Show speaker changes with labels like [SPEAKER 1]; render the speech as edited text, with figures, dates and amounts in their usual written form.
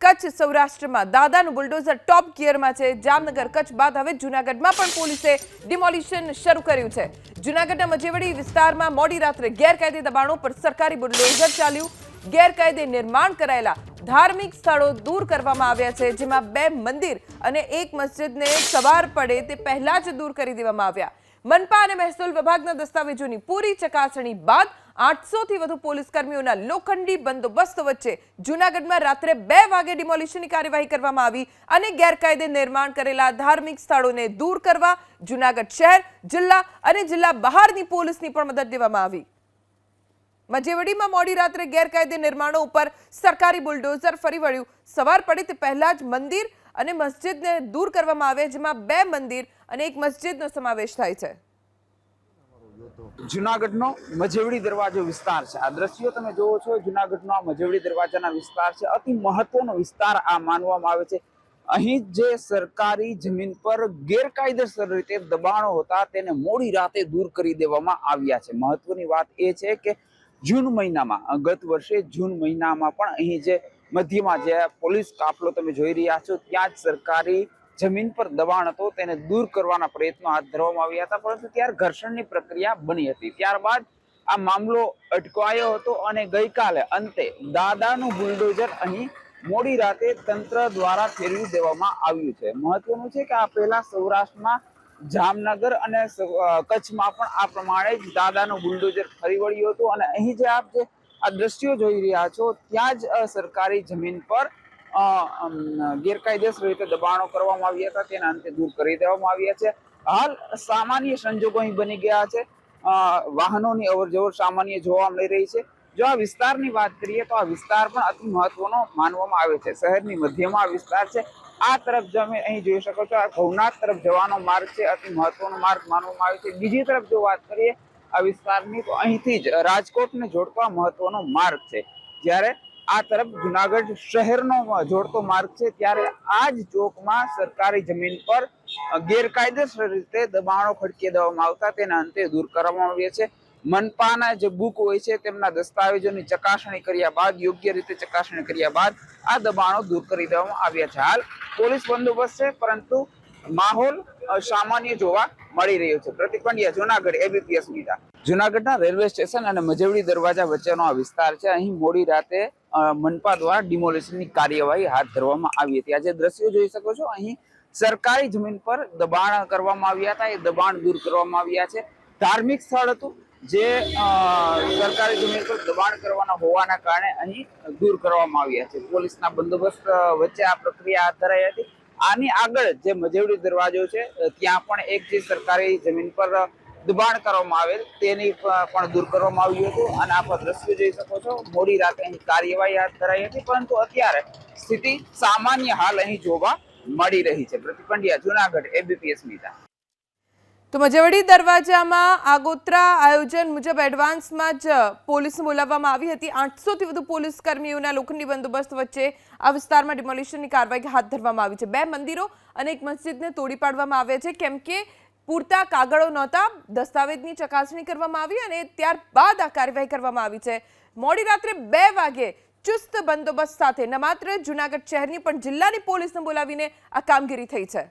[SPEAKER 1] કચ્છ સૌરાષ્ટ્રમાં દાદાનું બુલડોઝર ટોપ ગિયરમાં છે। જામનગર કચ્છ બાદ હવે જૂનાગઢમાં પણ પોલીસે ડિમોલિશન શરૂ કર્યું છે। જૂનાગઢના મજેવડી વિસ્તારમાં મોડી રાત્રે ગેરકાયદે દબાણો પર સરકારી બુલડોઝર ચાલ્યું। ગેરકાયદે નિર્માણ કરાયેલા ધાર્મિક સ્થળો દૂર કરવામાં આવ્યા છે, જેમાં 2 મંદિર અને 1 મસ્જિદને સવાર પડે તે પહેલા જ દૂર કરી દેવામાં આવ્યા। મનપા અને મહેસૂલ વિભાગના દસ્તાવેજોની પૂરી ચકાસણી બાદ 800 થી વધુ પોલીસ કર્મીઓના લોખંડી બંદોબસ્ત વચ્ચે જૂનાગઢમાં રાત્રે 2 વાગે ડિમોલિશનની કાર્યવાહી કરવામાં આવી અને ગેરકાયદે નિર્માણ કરેલા ધાર્મિક સ્થળોને દૂર કરવા જૂનાગઢ શહેર, જિલ્લા અને જિલ્લા બહારની પોલીસની પણ મદદ લેવામાં આવી। મજેવડીમાં મોડી રાત્રે ગેરકાયદે નિર્માણો ઉપર સરકારી બુલડોઝર ફરી વળ્યું। સવાર પડે તે પહેલા જ મંદિર અને મસ્જિદને દૂર કરવામાં આવે, જેમાં 2 મંદિર અને 1 મસ્જિદનો સમાવેશ થાય છે।
[SPEAKER 2] જૂનાગઢનો મજેવડી દરવાજો વિસ્તાર છે। આ દ્રશ્યો તમે જોવો છો, જૂનાગઢનો આ મજેવડી દરવાજાના વિસ્તાર છે। અતિ મહત્વનો વિસ્તાર આ માનવામાં આવે છે। અહીં જે સરકારી જમીન પર ગેરકાયદેસર રીતે દબાણો હતા તેને મોડી રાતે દૂર કરી દેવામાં આવ્યા છે। મહત્વની વાત એ છે કે જૂન મહિનામાં, ગત વર્ષે જૂન મહિનામાં પણ અહીં જે મધ્યમાં જે પોલીસ કાફલો તમે જોઈ રહ્યા છો, ત્યાં જ સરકારી જમીન પર દબાણ હતો તેને દૂર કરવાના પ્રયત્નો હાથ ધરવામાં આવ્યા હતા, પરંતુ ત્યારે ઘર્ષણની પ્રક્રિયા બની હતી। ત્યારબાદ આ મામલો અટકાયો હતો અને ગઈકાલે અંતે દાદાનું બુલડોઝર અહીં મોડી રાતે તંત્ર દ્વારા ફેરવી દેવામાં આવ્યું છે। મહત્વનું છે કે આ પહેલા સૌરાષ્ટ્રમાં જામનગર અને કચ્છમાં પણ આ પ્રમાણે જ દાદાનું બુલડોઝર ફરી વળ્યું હતું અને અહીં જે આપ જે આ દ્રશ્યો જોઈ રહ્યા છો, ત્યાં જ સરકારી જમીન પર ગેરકાયદેસર રીતે દબાણો કરવામાં આવ્યા હતા, તેના અંતે દૂર કરી દેવામાં આવ્યા છે। હાલ સામાન્ય સંજોગો અહીં બની ગયા છે। વાહનોની અવરજવર સામાન્ય જોવા મળી રહી છે। જો આ વિસ્તારની વાત કરીએ તો આ વિસ્તાર પણ અતિ મહત્વનો માનવામાં આવે છે। શહેરની મધ્યમાં આ વિસ્તાર છે। આ તરફ તમે અહીં જોઈ શકો છો, આ ભવનાથ તરફ જવાનો માર્ગ છે, અતિ મહત્વનો માર્ગ માનવામાં આવે છે। બીજી તરફ જો વાત કરીએ આ વિસ્તારની, તો અહીંથી જ રાજકોટને જોડતો આ મહત્વનો માર્ગ છે। જ્યારે આ તરફ જૂનાગઢ શહેરનો જોડતો માર્ગ છે, ત્યારે આ જ ચોકમાં સરકારી જમીન પર ગેરકાયદેસર રીતે દબાણો ખડકી દેવામાં આવતા તેના અંતે દૂર કરવામાં આવ્યા છે। મનપાના જે બુક હોય છે તેમના દસ્તાવેજોની ચકાસણી કર્યા બાદ, યોગ્ય રીતે ચકાસણી કર્યા બાદ આ દબાણો દૂર કરી દેવામાં આવ્યા છે। હાલ પોલીસ બંદોબસ્ત છે, પરંતુ માહોલ સામાન્ય જોવા મળી રહ્યો છે। પ્રતિક પંડ્યા, જૂનાગઢ, ABP અસ્મિતા। જૂનાગઢના રેલવે સ્ટેશન અને મજેવડી દરવાજા વચ્ચેનો આ વિસ્તાર છે। અહીં મોડી રાતે મનપા દ્વારા ડિમોલિશનની કાર્યવાહી હાથ ધરવામાં આવી હતી। આજે દ્રશ્યો જોઈ શકો છો, અહીં સરકારી જમીન પર દબાણ કરવામાં આવ્યા હતા, એ દબાણ દૂર કરવામાં આવ્યા છે। ધાર્મિક સ્થળ હતું જે સરકારી જમીન પર દબાણ કરવાના હોવાના કારણે અહીં દૂર કરવામાં આવ્યા છે। પોલીસના બંદોબસ્ત વચ્ચે આ પ્રક્રિયા હાથ ધરાઈ હતી। આની આગળ જે મજેવડી દરવાજો છે, ત્યાં પણ એક જે સરકારી જમીન પર દબાણ કરવામાં આવેલ તેની પણ દૂર કરવામાં આવ્યું હતું અને આપ દ્રશ્યો જોઈ શકો છો, મોડી રાતે અહીં કાર્યવાહી હાથ ધરાઈ હતી, પરંતુ અત્યારે સ્થિતિ સામાન્ય હાલ અહીં જોવા મળી રહી છે। પ્રતિક પંડ્યા, જૂનાગઢ, ABP અસ્મિતા।
[SPEAKER 1] તો મજેવડી દરવાજામાં આગોતરા આયોજન મુજબ એડવાન્સમાં જ પોલીસને બોલાવવામાં આવી હતી। 800 થી વધુ પોલીસ કર્મીઓના લોખંડી બંદોબસ્ત વચ્ચે આ વિસ્તારમાં ડિમોલિશનની કાર્યવાહી હાથ ધરવામાં આવી છે। 2 મંદિરો અને 1 મસ્જિદને તોડી પાડવામાં આવ્યા છે, કેમ કે પૂરતા કાગળો નહોતા, દસ્તાવેજની ચકાસણી કરવામાં આવી અને ત્યારબાદ આ કાર્યવાહી કરવામાં આવી છે। મોડી રાત્રે 2 વાગે ચુસ્ત બંદોબસ્ત સાથે ન માત્ર જૂનાગઢ શહેરની પણ જિલ્લાની પોલીસને બોલાવીને આ કામગીરી થઈ છે।